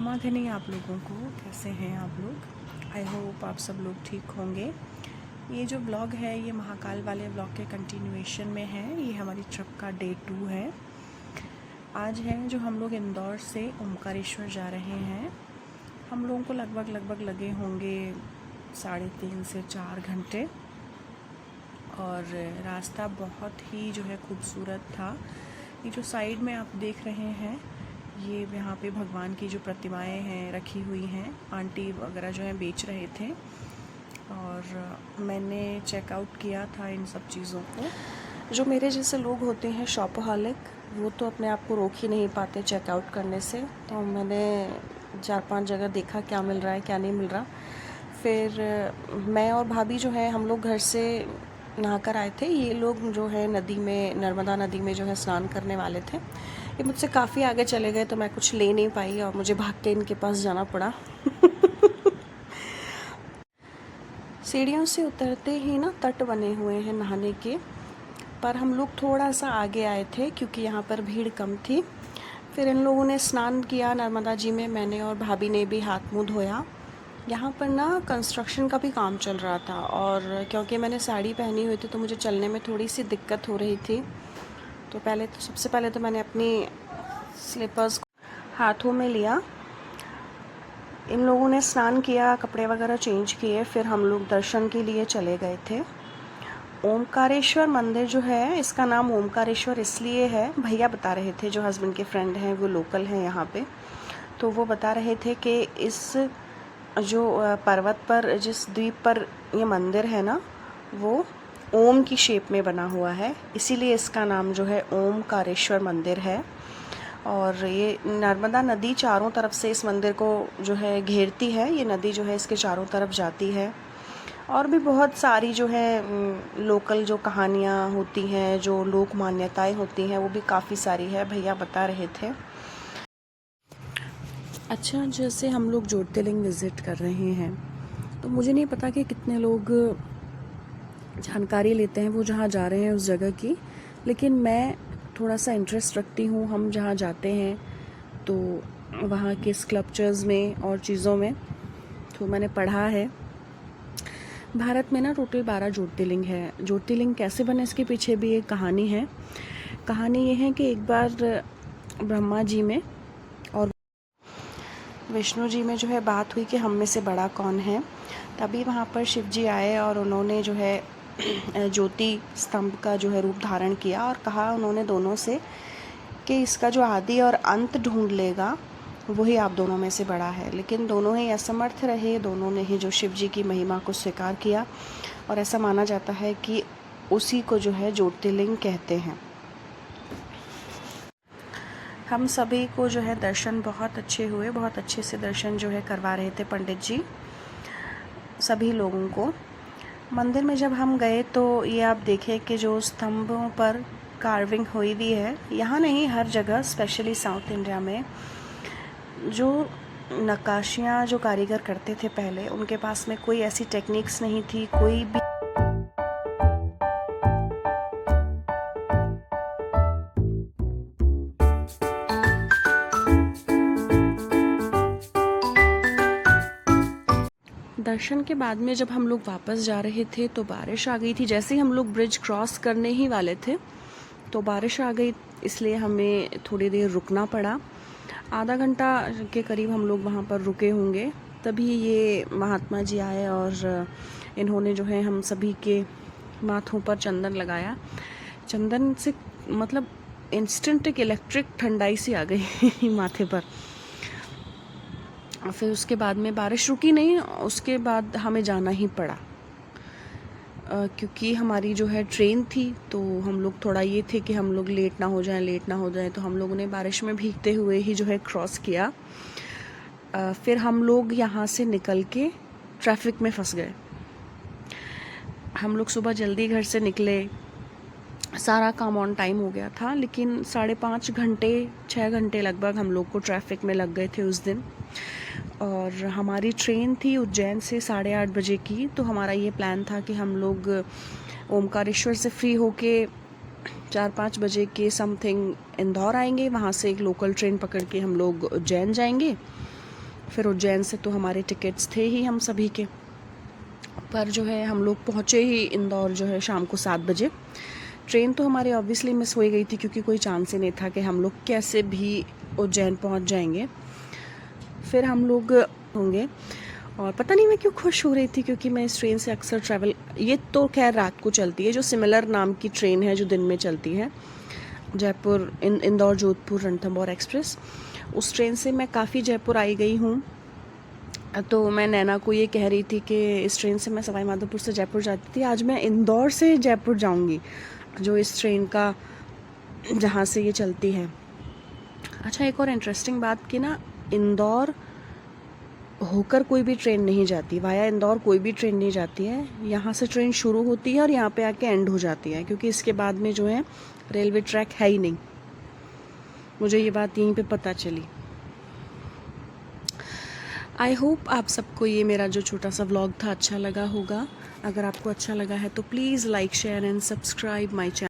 समाधानी आप लोगों को। कैसे हैं आप लोग? आई होप आप सब लोग ठीक होंगे। ये जो ब्लॉग है ये महाकाल वाले ब्लॉग के कंटिन्यूएशन में है। ये हमारी ट्रिप का डे 2 है। आज है जो हम लोग इंदौर से ओमकारेश्वर जा रहे हैं। हम लोगों को लगभग लगे होंगे 3.5 से 4 घंटे और रास्ता बहुत ही जो है खूबसूरत था। ये जो साइड में आप देख रहे हैं ये यहाँ पे भगवान की जो प्रतिमाएं हैं रखी हुई हैं। आंटी वगैरह जो है बेच रहे थे और मैंने चेकआउट किया था इन सब चीज़ों को। जो मेरे जैसे लोग होते हैं शॉपहॉलिक, वो तो अपने आप को रोक ही नहीं पाते चेकआउट करने से। तो मैंने 4-5 जगह देखा क्या मिल रहा है क्या नहीं मिल रहा। फिर मैं और भाभी जो है हम लोग घर से नहाकर आए थे। ये लोग जो है नदी में, नर्मदा नदी में जो है स्नान करने वाले थे। ये मुझसे काफ़ी आगे चले गए तो मैं कुछ ले नहीं पाई और मुझे भाग के इनके पास जाना पड़ा। सीढ़ियों से उतरते ही ना तट बने हुए हैं नहाने के, पर हम लोग थोड़ा सा आगे आए थे क्योंकि यहाँ पर भीड़ कम थी। फिर इन लोगों ने स्नान किया नर्मदा जी में, मैंने और भाभी ने भी हाथ मुँह धोया। यहाँ पर ना कंस्ट्रक्शन का भी काम चल रहा था और क्योंकि मैंने साड़ी पहनी हुई थी तो मुझे चलने में थोड़ी सी दिक्कत हो रही थी। तो सबसे पहले तो मैंने अपनी स्लीपर्स को हाथों में लिया। इन लोगों ने स्नान किया, कपड़े वगैरह चेंज किए, फिर हम लोग दर्शन के लिए चले गए थे। ओमकारेश्वर मंदिर जो है, इसका नाम ओमकारेश्वर इसलिए है, भैया बता रहे थे, जो हस्बैंड के फ्रेंड हैं वो लोकल हैं यहाँ पे। तो वो बता रहे थे कि इस जो पर्वत पर, जिस द्वीप पर ये मंदिर है ना, वो ओम की शेप में बना हुआ है, इसीलिए इसका नाम जो है ओमकारेश्वर मंदिर है। और ये नर्मदा नदी चारों तरफ से इस मंदिर को जो है घेरती है। ये नदी जो है इसके चारों तरफ जाती है। और भी बहुत सारी जो है लोकल जो कहानियाँ होती हैं, जो लोक मान्यताएं होती हैं, वो भी काफ़ी सारी है, भैया बता रहे थे। अच्छा, जैसे हम लोग ज्योतिर्लिंग विज़िट कर रहे हैं तो मुझे नहीं पता कि कितने लोग जानकारी लेते हैं वो जहाँ जा रहे हैं उस जगह की, लेकिन मैं थोड़ा सा इंटरेस्ट रखती हूँ। हम जहाँ जाते हैं तो वहाँ के स्कल्पचर्स में और चीज़ों में, तो मैंने पढ़ा है भारत में ना टोटल 12 ज्योतिर्लिंग है। ज्योतिर्लिंग कैसे बने इसके पीछे भी एक कहानी है। कहानी ये है कि एक बार ब्रह्मा जी में और विष्णु जी में जो है बात हुई कि हम में से बड़ा कौन है। तभी वहाँ पर शिव जी आए और उन्होंने जो है ज्योति स्तंभ का जो है रूप धारण किया और कहा उन्होंने दोनों से कि इसका जो आदि और अंत ढूंढ लेगा वही आप दोनों में से बड़ा है। लेकिन दोनों ही असमर्थ रहे, दोनों ने ही जो शिव जी की महिमा को स्वीकार किया और ऐसा माना जाता है कि उसी को जो है ज्योतिर्लिंग कहते हैं। हम सभी को जो है दर्शन बहुत अच्छे हुए, बहुत अच्छे से दर्शन जो है करवा रहे थे पंडित जी सभी लोगों को। मंदिर में जब हम गए तो ये आप देखें कि जो स्तंभों पर कार्विंग हुई हुई है, यहाँ नहीं हर जगह, स्पेशली साउथ इंडिया में जो नक्काशियाँ जो कारीगर करते थे पहले, उनके पास में कोई ऐसी टेक्निक्स नहीं थी, कोई भी दर्शन के बाद में जब हम लोग वापस जा रहे थे तो बारिश आ गई थी। जैसे ही हम लोग ब्रिज क्रॉस करने ही वाले थे तो बारिश आ गई, इसलिए हमें थोड़ी देर रुकना पड़ा। आधा घंटा के करीब हम लोग वहाँ पर रुके होंगे। तभी ये महात्मा जी आए और इन्होंने जो है हम सभी के माथों पर चंदन लगाया। चंदन से मतलब इंस्टेंट एक इलेक्ट्रिक ठंडाई सी आ गई माथे पर। फिर उसके बाद में बारिश रुकी नहीं, उसके बाद हमें जाना ही पड़ा क्योंकि हमारी जो है ट्रेन थी। तो हम लोग थोड़ा ये थे कि हम लोग लेट ना हो जाए, तो हम लोगों ने बारिश में भीगते हुए ही जो है क्रॉस किया। फिर हम लोग यहाँ से निकल के ट्रैफिक में फंस गए। हम लोग सुबह जल्दी घर से निकले, सारा काम ऑन टाइम हो गया था, लेकिन 5.5 घंटे 6 घंटे लगभग हम लोग को ट्रैफिक में लग गए थे उस दिन। और हमारी ट्रेन थी उज्जैन से 8:30 बजे की। तो हमारा ये प्लान था कि हम लोग ओमकारेश्वर से फ्री होके 4-5 बजे के समथिंग इंदौर आएंगे, वहाँ से एक लोकल ट्रेन पकड़ के हम लोग उज्जैन जाएंगे फिर उज्जैन से तो हमारे टिकट्स थे ही हम सभी के, पर जो है हम लोग पहुँचे ही इंदौर जो है शाम को 7 बजे। ट्रेन तो हमारी ऑब्वियसली मिस हो गई थी क्योंकि कोई चांस ही नहीं था कि हम लोग कैसे भी उज्जैन पहुँच जाएंगे। फिर हम लोग होंगे, और पता नहीं मैं क्यों खुश हो रही थी क्योंकि मैं इस ट्रेन से अक्सर ट्रैवल, ये तो खैर रात को चलती है, जो सिमिलर नाम की ट्रेन है जो दिन में चलती है, जयपुर इंदौर जोधपुर रणथंबोर एक्सप्रेस, उस ट्रेन से मैं काफ़ी जयपुर आई गई हूँ। तो मैं नैना को ये कह रही थी कि इस ट्रेन से मैं सवाई माधोपुर से जयपुर जाती थी, आज मैं इंदौर से जयपुर जाऊँगी, जो इस ट्रेन का जहाँ से ये चलती है। अच्छा, एक और इंटरेस्टिंग बात कि ना इंदौर होकर कोई भी ट्रेन नहीं जाती, वाया इंदौर कोई भी ट्रेन नहीं जाती है। यहाँ से ट्रेन शुरू होती है और यहाँ पे आके एंड हो जाती है, क्योंकि इसके बाद में जो है रेलवे ट्रैक है ही नहीं। मुझे ये बात यहीं पे पता चली। आई होप आप सबको ये मेरा जो छोटा सा व्लॉग था अच्छा लगा होगा। अगर आपको अच्छा लगा है तो please like share and subscribe my channel.